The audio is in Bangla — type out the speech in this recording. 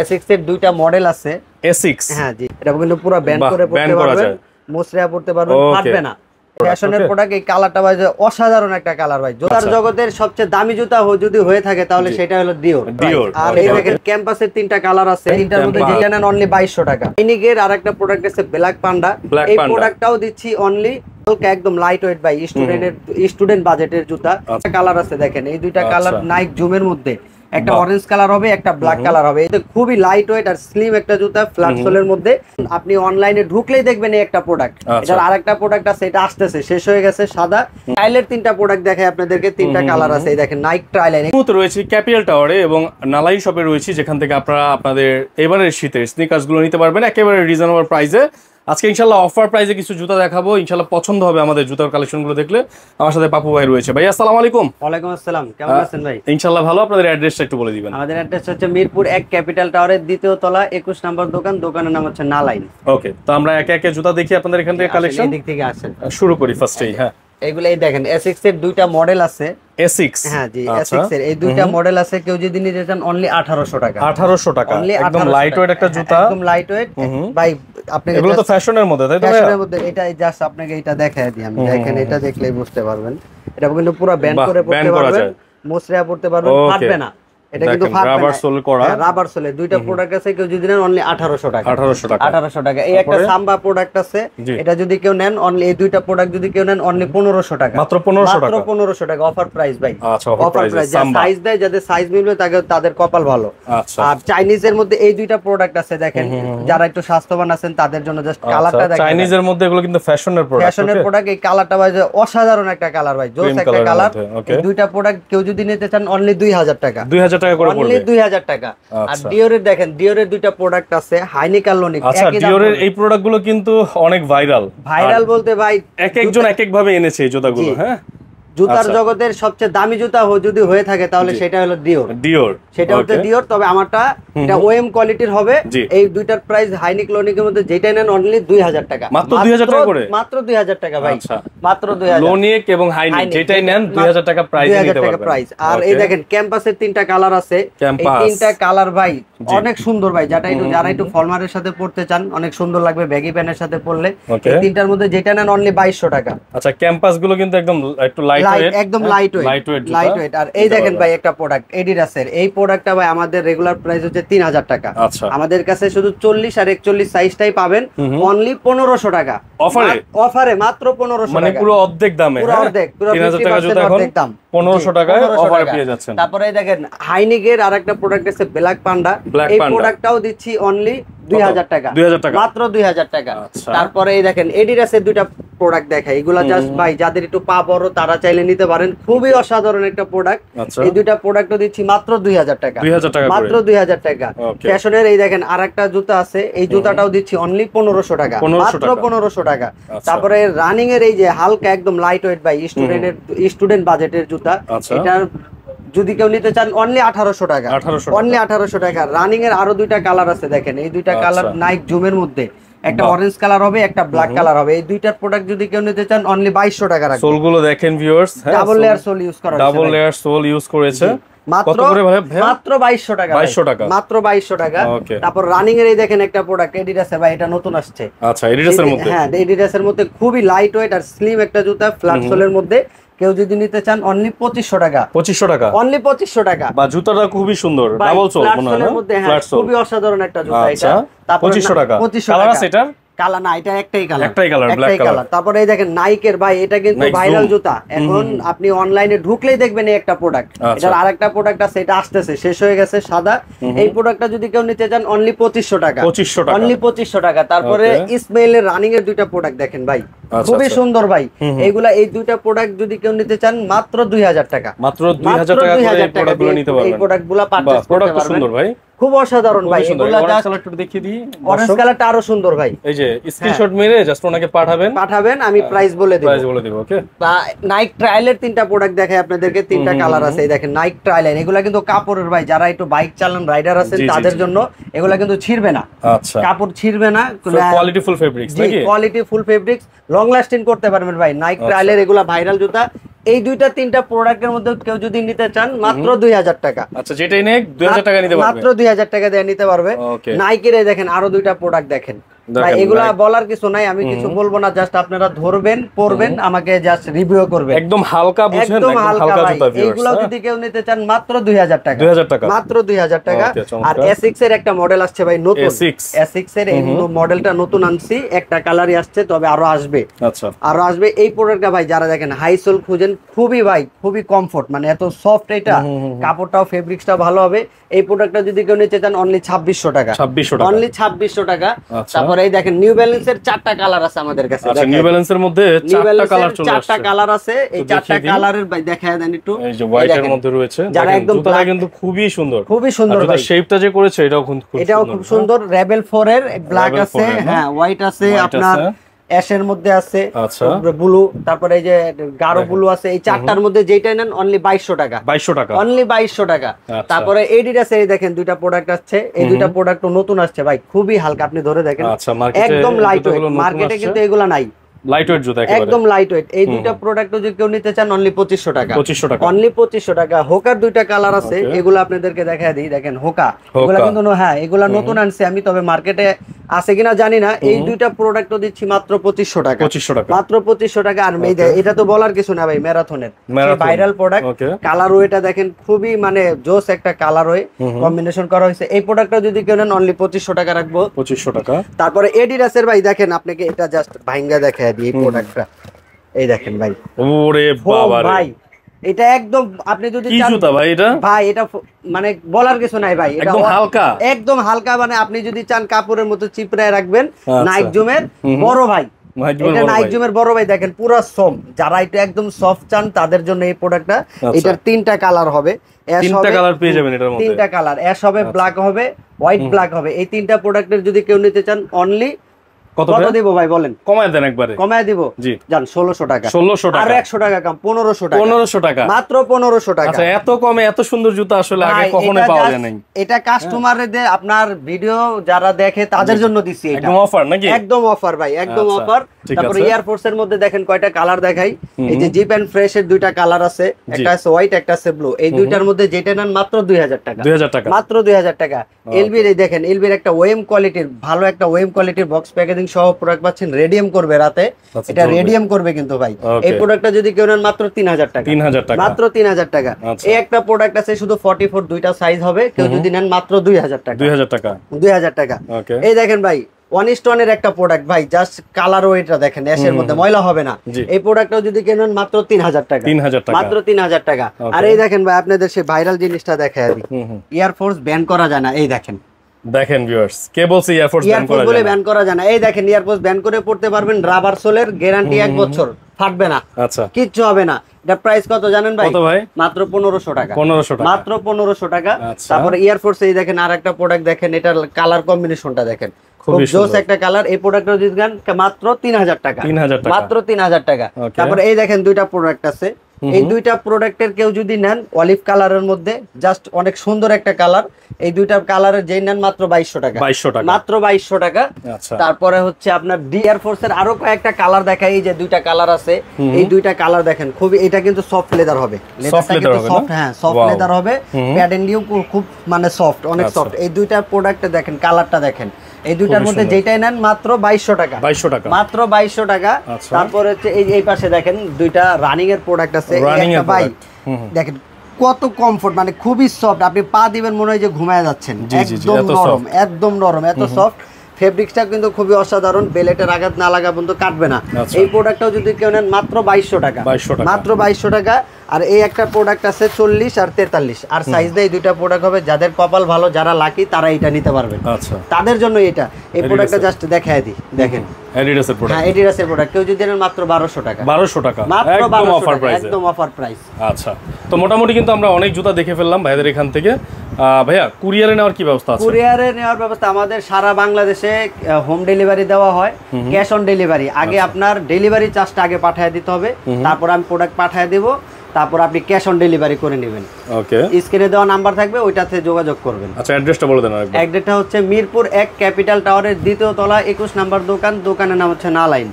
এসএক্স এর দুইটা মডেল আছে। এসএক্স, হ্যাঁ জি, এটা কিন্তু পুরো ব্যান্ড করে পড়তে পারবেন, মোছরা পড়তে পারবেন, ফাটবে না। ফ্যাশনের প্রোডাক্ট, এই কালারটা ভাই অসাধারণ একটা কালার ভাই। জুতার জগতের সবচেয়ে দামি জুতা যদি হয়ে থাকে তাহলে সেটা হলো ডিওর। আর এই দেখেন ক্যাম্পাসের তিনটা কালার আছে, তিনটার মধ্যে যেটা নেন অনলি 2200 টাকা। ইনিকের আরেকটা প্রোডাক্ট আছে ব্ল্যাক পান্ডা, এই প্রোডাক্টটাও দিচ্ছি অনলি একদম লাইট ওয়েট ভাই, স্টুডেন্ট বাজেটের জুতা। কালার আছে দেখেন, এই দুইটা কালার নাইক জুমের মধ্যে, একটা অরেঞ্জ কালার হবে, একটা ব্ল্যাক কালার হবে। এটা খুবই লাইট ওয়েট আর স্লিম একটা জুতা, ফ্ল্যাট সোলের মধ্যে। আপনি অনলাইনে ঢুকলেই দেখবেন এই একটা প্রোডাক্ট। এটার আরেকটা প্রোডাক্ট আছে, এটা আসতেছে, শেষ হয়ে গেছে, সাদা। ট্রাইলের তিনটা প্রোডাক্ট দেখাই আপনাদেরকে, তিনটা কালার আছে। এই দেখেন নাইক ট্রাইলার রয়েছে ক্যাপিটাল টাওয়ারে এবং নালাই শপে রয়েছে, যেখান থেকে আপনারা আপনাদের এবারের শীতের স্নিকার্স গুলো নিতে পারবেন একেবারে রিজনেবল প্রাইসে। আজকে ইনশাআল্লাহ অফার প্রাইসে কিছু জুতা দেখাবো, ইনশাআল্লাহ পছন্দ হবে আমাদের জুতার কালেকশন গুলো দেখলে। আমার সাথে পাপু ভাই রয়েছে। ভাই আসসালামু আলাইকুম। ওয়ালাইকুম আসসালাম, কেমন আছেন ভাই? ইনশাআল্লাহ ভালো। আপনাদের অ্যাড্রেসটা একটু বলে দিবেন। আমাদের অ্যাড্রেস হচ্ছে মিরপুর 1 ক্যাপিটাল টাওয়ারের দ্বিতীয় তলা 21 নম্বর দোকান, দোকানের নাম হচ্ছে নালাইন। ওকে, তো আমরা একে একে জুতা দেখি আপনাদের এখান থেকে কালেকশন। এই দিক থেকে আসেন, শুরু করি ফার্স্টেই। হ্যাঁ, এগুলাই দেখেন এসএক্স এর দুইটা মডেল আছে। এসএক্স, হ্যাঁ জি, এসএক্স এর এই দুইটা মডেল আছে। কেউ যদি নিতে চান অনলি 1800 টাকা। 1800 টাকা, একদম লাইট ওয়েট একটা জুতা, একদম লাইট ওয়েট ভাই। আপনি এগুলো তো ফ্যাশনের মধ্যে, তাই তো? ফ্যাশনের মধ্যে। এটা জাস্ট আপনাকে এটা দেখায় দিই আমি, দেখেন এটা দেখলেই বুঝতে পারবেন। এটা কিন্তু পুরো ব্যান্ড করে পড়তে পারবেন, মোছরা পড়তে পারবেন, ফাটবে না। এটা কিন্তু রাবার সোল করা, রাবার সোলে। দুইটা প্রোডাক্ট আছে, কেউ যদি নেন অনলি 1800 টাকা। 1800 টাকা। এই একটা সাম্বা প্রোডাক্ট আছে, এটা যদি কেউ নেন অনলি, এই দুইটা প্রোডাক্ট যদি কেউ নেন অনলি 1500 টাকা। মাত্র 1500 টাকা। মাত্র 1500 টাকা অফার প্রাইস ভাই। আচ্ছা, অফার প্রাইস। সাইজ দেয়, যাদের সাইজ মিলবে তাদের কপাল ভালো। আচ্ছা, আর চাইনিজের মধ্যে এই দুইটা প্রোডাক্ট আছে দেখেন, যারা একটু স্বাস্থ্যবান আছেন তাদের জন্য। জাস্ট কালারটা দেখেন, চাইনিজের মধ্যে এগুলো কিন্তু ফ্যাশনের প্রোডাক্ট। ফ্যাশনের প্রোডাক্ট। এই কালারটা ভাই অসাধারণ একটা কালার ভাই, জোস একটা কালার। এই দুইটা প্রোডাক্ট কেউ যদি নিতে চান অনলি 2000 টাকা। 2000 টাকা করে পড়বে, 2000 টাকা। আর ডিওরের দেখেন, ডিওরের দুইটা প্রোডাক্ট আছে, হাইনিক আর লোনিক। আচ্ছা, ডিওরের এই প্রোডাক্টগুলো কিন্তু অনেক ভাইরাল। ভাইরাল বলতে ভাই এক একজন এক এক ভাবে এনেছে এই জুতাগুলো। হ্যাঁ, জুতার জগতের সবচেয়ে দামি জুতা যদি হয়ে থাকে তাহলে সেটা হলো ডিওর। সেটা হচ্ছে ডিওর, তবে আমারটা এটা ওএম কোয়ালিটির হবে। এই দুইটার প্রাইস হাইনিক লোনিকের মধ্যে যেটা নেন অনলি 2000 টাকা। মাত্র 2000 টাকা করে, মাত্র 2000 টাকা ভাই। মাত্র 2000। লোনিক এবং হাইনিক যেটাই নেন 2000 টাকা প্রাইস নিতে পারবেন। আর এই দেখেন ক্যাম্পাসের তিনটা কালার আছে, এই তিনটা কালার ভাই অনেক সুন্দর ভাই। যারা একটু ফর্মালের সাথে পড়তে চান, অনেক সুন্দর লাগবে ব্যাগি প্যান্টের সাথে পরলে। এই তিনটার মধ্যে যেটা নেন অনলি 2200 টাকা। আচ্ছা, ক্যাম্পাস গুলো কিন্তু একদম একটু লাইট ওয়েট, একদম লাইট ওয়েট। আর এই দেখেন ভাই একটা প্রোডাক্ট এডিডাসের, এই প্রোডাক্টটা ভাই আমাদের রেগুলার প্রাইস হচ্ছে 3000 টাকা। আচ্ছা, আমাদের কাছে শুধু 40 আর 41 সাইজটাই পাবেন অনলি 1500 টাকা অফারে। মাত্র 1500 টাকা, মানে পুরো অর্ধেক দামে। পুরো অর্ধেক, পুরো 3000 টাকা জুতা এখন 1500 টাকায় অফারে পেয়ে যাচ্ছেন। তারপরে দেখেন হাইনিকের আরেকটা প্রোডাক্ট আছে ব্ল্যাক পান্ডা, এই প্রোডাক্টটাও দিচ্ছি অনলি 2000 টাকা। মাত্র 2000 টাকা। তারপরে এই দেখেন এডিডাসের দুইটা প্রোডাক্ট দেখাই, এগুলা জাস্ট ভাই যাদের একটু পা বড় তারা চাইলে নিতে পারেন, খুবই অসাধারণ একটা প্রোডাক্ট। এই দুইটা প্রোডাক্টও দিচ্ছি মাত্র 2000 টাকা। মাত্র 2000 টাকা। ফ্যাশনের এই দেখেন আরেকটা জুতা আছে, এই জুতাটাও দিচ্ছি অনলি 1500 টাকা। মাত্র 1500 টাকা। তারপরে রানিং এর এই যে হালকা একদম লাইট ওয়েট ভাই, স্টুডেন্ট বাজেটের জুতা, এটার যদি কেউ নিতে চান অনলি 1800 টাকা। অনলি 1800 টাকা। রানিং এর আরো দুইটা কালার আছে দেখেন, এই দুইটা কালার নাইক জুমের মধ্যে, একটা অরেঞ্জ কালার হবে, একটা ব্ল্যাক কালার হবে। এই দুইটার প্রোডাক্ট যদি কেউ নিতে চান অনলি 2200 টাকা রাখবেন। সোলগুলো দেখেন viewers, double layer soul use করা হয়েছে, ডাবল লেয়ার সোল ইউজ করেছে। মাত্র 2200 টাকা। 2200 টাকা, মাত্র 2200 টাকা। তারপর রানিং এর এই দেখেন একটা প্রোডাক্ট এডিডাস ভাই, এটা নতুন আসছে। আচ্ছা, এডিডাসের মধ্যে। হ্যাঁ, এডিডাসের মধ্যে খুবই লাইট ওয়েট আর স্লিম একটা জুতা, ফ্ল্যাট সোলের মধ্যে। কেউ যদি নিতে চান অনলি 2500 টাকা। 2500 টাকা, অনলি 2500 টাকা। বা জুতাটা খুবই সুন্দর, ডাবল সোল মনে হয় না? ফ্ল্যাট সোল, খুবই অসাধারণ একটা জুতা এটা। তারপর 2500 টাকা। 2500 টাকা। কালার আছে এটা? কালার না, এটা একটাই কালার, একটাই ব্ল্যাক কালার। তারপরে এই দেখেন নাইকের ভাই, এটা কিন্তু ভাইরাল জুতা। এখন আপনি অনলাইনে ঢুকলেই দেখবেন এই একটা প্রোডাক্ট। এটার আরেকটা প্রোডাক্ট আছে, এটা আসতেছে, শেষ হয়ে গেছে, সাদা। এই প্রোডাক্টটা যদি কেউ নিতে চান অনলি 2500 টাকা। 2500 টাকা, অনলি 2500 টাকা। তারপরে ইসমাইলের রানিং এর দুইটা প্রোডাক্ট দেখেন ভাই, খুবই সুন্দর ভাই। এইগুলা এই দুইটা প্রোডাক্ট যদি কেউ নিতে চান মাত্র 2000 টাকা। মাত্র 2000 টাকা করে এই প্রোডাক্টগুলো নিতে পারবেন। এই প্রোডাক্টগুলো পারচেজ করতে পারবেন। সুন্দর ভাই, খুব অসাধারণ ভাই। এগুলা জাস্ট কালারটা দেখিয়ে দিই, অরেঞ্জ কালারটা আরো সুন্দর ভাই। এই যে স্ক্রিনশট মেরে জাস্ট ওনাকে পাঠাবেন, আমি প্রাইস বলে দেব। ওকে, নাইক ট্রাইলের তিনটা প্রোডাক্ট দেখাই আপনাদেরকে, তিনটা কালার আছে। এই দেখেন নাইক ট্রাইলার, এগুলা কিন্তু কাপড়ের ভাই, যারা একটু বাইক চালান, রাইডার আছেন, তাদের জন্য এগুলা কিন্তু ছিড়বে না। আচ্ছা, কাপড় ছিড়বে না, কোয়ালিটি ফুল ফেব্রিক্স নাকি? Quality full fabrics, long lasting করতে পারবেন ভাই। নাইক ট্রাইলের এগুলা ভাইরাল জুতা, এই দুইটা তিনটা প্রোডাক্টের মধ্যে কেউ যদি নিতে চান মাত্র 2000 টাকা। আচ্ছা, যেটাই নেক 2000 টাকা নিতে পারবে, মাত্র 2000 টাকা দিয়ে নিতে পারবে। নাইকের দেখেন আরো দুইটা প্রোডাক্ট দেখেন ভাই, এগুলা বলার কিছু নাই, আমি কিছু বলবো না, জাস্ট আপনারা ধরবেন পরবেন, আমাকে জাস্ট রিভিউ করবেন। একদম হালকা বুঝেন, একদম হালকা ভাই। এগুলো যদি কেউ নিতে চান মাত্র 2000 টাকা, 2000 টাকা, মাত্র 2000 টাকা। আর S6 এর একটা মডেল আসছে ভাই নতুন, S6 এর এই মডেলটা নতুন আনছি, একটা কালারই আসছে, তবে আরো আসবে। আচ্ছা, আরো আসবে। এই প্রোডাক্টটা ভাই যারা দেখেন হাই সোল খুঁজেন, খুবই ভাই খুবই কমফোর্ট, মানে এত সফট, এটা কাপড়টাও ফেব্রিক্সটাও ভালো হবে। এই প্রোডাক্টটা যদি কেউ নিতে চান অনলি 2600 টাকা, 2600 টাকা, অনলি 2600 টাকা। তারপর এই দেখেন নিউ ব্যালেন্সের 4টা কালার আছে আমাদের কাছে। আচ্ছা, নিউ ব্যালেন্সের মধ্যে 4টা কালার চলে আসছে, 4টা কালার আছে। এই 4টা কালারের ভাই দেখায় দেন একটু। এই যে হোয়াইট এর মধ্যে রয়েছে, যারা একদম জুতাটা কিন্তু খুবই সুন্দর, খুবই সুন্দর ভাই। শেপটা যে করেছে এটাও খুব সুন্দর। রেবেল 4 এর ব্ল্যাক আছে, হ্যাঁ হোয়াইট আছে, আপনার অ্যাশের মধ্যে আছে, ব্লু, তারপরে এই যে গাঢ় ব্লু আছে। এই 4টার মধ্যে যেটা নেন অনলি 2200 টাকা, 2200 টাকা, অনলি 2200 টাকা। তারপরে এডিডাস এই দেখেন দুইটা প্রোডাক্ট আসছে, এই দুইটা প্রোডাক্ট নতুন আসছে ভাই, খুবই হালকা, আপনি ধরে দেখেন একদম লাইট ওয়েট। মার্কেটে কিন্তু এগুলা নাই, লাইটওয়েট জুতা একেবারে একদম লাইটওয়েট। এই দুইটা প্রোডাক্ট যদি কেউ নিতে চান অনলি 2500 টাকা, 2500 টাকা, অনলি 2500 টাকা। হোকার দুইটা কালার আছে, এগুলো আপনাদেরকে দেখায় দিই। দেখেন হোকা, এগুলা কিন্তু হ্যাঁ এগুলা নতুন আনছি আমি, তবে মার্কেটে আছে কিনা জানি না। এই দুইটা প্রোডাক্ট দিচ্ছি মাত্র 2500 টাকা, 2500 টাকা, মাত্র 2500 টাকা। আর এটা তো বলার কিছু না ভাই, ম্যারাথনের ভাইরাল প্রোডাক্ট। কালার ওয়েটা দেখেন খুবই মানে জোস একটা কালার ওয়ে কম্বিনেশন করা হয়েছে। এই প্রোডাক্টটা যদি কেউ নেন অনলি 2500 টাকা রাখবো, 2500 টাকা। তারপরে এডিডাসের ভাই দেখেন, আপনাকে এটা জাস্ট ভাইঙ্গা দেখায় দিই এই প্রোডাক্টটা। এই দেখেন ভাই, ওরে বাবা ভাই, এটা একদম আপনি যদি কি জুতা ভাই এটা, ভাই এটা মানে বলার কিছু নাই ভাই, এটা একদম হালকা, একদম হালকা। মানে আপনি যদি চান কাপড়ের মতো চিপড়ায় রাখবেন, নাইক জুমের বড় ভাই, এটা নাইক জুমের বড় ভাই দেখেন পুরো সফট। যারা এটা একদম সফট চান তাদের জন্য এই প্রোডাক্টটা। এটার 3টা কালার হবে, 3টা কালার পেয়ে যাবেন এটার মধ্যে, 3টা কালার, অ্যাশ হবে, ব্ল্যাক হবে, হোয়াইট ব্ল্যাক হবে। এই 3টা প্রোডাক্টের যদি কেউ নিতে চান অনলি কত দিব ভাই বলেন? কমায় দেন একবারে, কমায় দিব জি, জান 1600 টাকা, 1600 টাকা, আর 100 টাকা কম, 1500 টাকা, 1500 টাকা, মাত্র 1500 টাকা। আচ্ছা, এত কমে এত সুন্দর জুতা আসলে আগে কখনো পাওয়া যায় নাই। এটা কাস্টমারদের আপনার ভিডিও যারা দেখে তাদের জন্য দিছি, এটা একদম অফার নাকি? একদম অফার ভাই, একদম অফার। তারপরে এয়ারফোর্স এর মধ্যে দেখেন কয়টা কালার দেখাই। এই যে জিপ এন্ড ফ্রেশ এর দুইটা কালার আছে, একটা আছে হোয়াইট, একটা আছে ব্লু। এই দুইটার মধ্যে যেটা নেন মাত্র 2000 টাকা, 2000 টাকা, মাত্র 2000 টাকা। এলবির এই দেখেন, এলবির একটা ওয়েম কোয়ালিটির, ভালো একটা ওয়েম কোয়ালিটির বক্স প্যাকেজিং সহ প্রোডাক্ট পাচ্ছেন। রেডিয়াম করবে রাতে, এটা রেডিয়াম করবে কিন্তু ভাই। এই প্রোডাক্টটা যদি কেউ নেন মাত্র 3000 টাকা, 3000 টাকা, মাত্র 3000 টাকা। এই একটা প্রোডাক্ট আছে শুধু 44, দুইটা সাইজ হবে, কেউ যদি নেন মাত্র 2000 টাকা, 2000 টাকা, 2000 টাকা। এই দেখেন ভাই ওয়ান স্টোনের একটা প্রোডাক্ট ভাই, জাস্ট কালার ওয়েটা দেখেন, অ্যাশের মধ্যে ময়লা হবে না। এই প্রোডাক্টটাও যদি কেনেন মাত্র 3000 টাকা, 3000 টাকা, মাত্র 3000 টাকা। আর এই দেখেন ভাই আপনাদের সেই ভাইরাল জিনিসটা দেখায় দিই, এয়ারফোর্স ব্যান করা যায় না। এই দেখেন, দেখেন ভিউয়ার্স, কে বলছে এয়ারফোর্স ব্যান করা যায় না? এই দেখেন এয়ারফোর্স ব্যান করে পড়তে পারবেন, রাবার সোলের গ্যারান্টি 1 বছর, ফাটবে না, আচ্ছা কিচ্ছু হবে না। এটা প্রাইস কত জানেন ভাই? কত ভাই? মাত্র 1500 টাকা, 1500 টাকা, মাত্র 1500 টাকা। তারপরে এয়ারফোর্স এই দেখেন আরেকটা প্রোডাক্ট দেখেন, এটার কালার কম্বিনেশনটা দেখেন, খুব জোস একটা কালার। এই প্রোডাক্টটা যদি দেন মাত্র 3000 টাকা, 3000 টাকা, মাত্র 3000 টাকা। তারপরে এই দেখেন দুইটা প্রোডাক্ট আছে, এই দুইটা প্রোডাক্টের কেউ যদি নেন অলিভ কালারের মধ্যে, জাস্ট অনেক সুন্দর একটা কালার। এই দুইটা কালারের যেই নেন মাত্র 2200 টাকা, 2200 টাকা, মাত্র 2200 টাকা। তারপরে হচ্ছে আপনার ডি এয়ারফোর্স এর আরো কয়েকটা কালার দেখাই। এই যে দুইটা কালার আছে, এই দুইটা কালার দেখেন, খুবই এটা কিন্তু সফট লেদার হবে, লেদারটা কিন্তু সফট, হ্যাঁ সফট লেদার হবে, প্যাডেন দিও খুব মানে সফট, অনেক সফট। এই দুইটা প্রোডাক্টে দেখেন কালারটা দেখেন, এই দুইটার মধ্যে যেটাই নেন মাত্র 2200 টাকা, 2200 টাকা, মাত্র 2200 টাকা। তারপর হচ্ছে এই পাশে দেখেন দুইটা রানিং এর প্রোডাক্ট আছে, একটা ভাই দেখেন কত কমফোর্ট, মানে খুবই সফট, আপনি পা দিবেন মনে হয় যে ঘুমায় যাচ্ছেন, একদম নরম, একদম নরম, এত সফট। ফেব্রিক্সটা কিন্তু খুবই অসাধারণ, বেলেটের আঘাত না লাগা পর্যন্ত কাটবে না। এই প্রোডাক্টটাও যদি কেউ নেন মাত্র 2200 টাকা, মাত্র 2200 টাকা। আর এই একটা প্রোডাক্ট আছে 40 আর 43, আর সাইজ দেয় দুইটা প্রোডাক্ট হবে। যাদের কপাল ভালো, যারা লাকি, তারা এটা নিতে পারবেন, আচ্ছা তাদের জন্য এটা। এই প্রোডাক্টটা জাস্ট দেখায় দিই, দেখেন এডিডাসের প্রোডাক্ট, হ্যাঁ এডিডাসের প্রোডাক্ট। কেউ যদি নেন মাত্র 1200 টাকা, 1200 টাকা, মাত্র 1200 টাকা, একদম অফার প্রাইস। আচ্ছা, তো মোটামুটি কিন্তু আমরা অনেক জুতা দেখে ফেললাম ভাইদের এখান থেকে। ভাইয়া কুরিয়ারে নেওয়ার কি ব্যবস্থা আছে? কুরিয়ারে নেওয়ার ব্যবস্থা আমাদের সারা বাংলাদেশে হোম ডেলিভারি দেওয়া হয়, ক্যাশ অন ডেলিভারি। আগে আপনার ডেলিভারি চার্জটা আগে পাঠিয়ে দিতে হবে, তারপর আমি প্রোডাক্ট পাঠিয়ে দেব, তারপর আপনি ক্যাশ অন ডেলিভারি করে নেবেন। ওকে, স্ক্রিনে দেওয়া নাম্বার থাকবে, ওইটাতে যোগাযোগ করবেন। আচ্ছা, অ্যাড্রেসটা বলে দেন আরেকবার। অ্যাড্রেসটা হচ্ছে মিরপুর 1 ক্যাপিটাল টাওয়ারের 2য় তলা 21 নাম্বার দোকান, দোকানের নাম হচ্ছে নালাইন।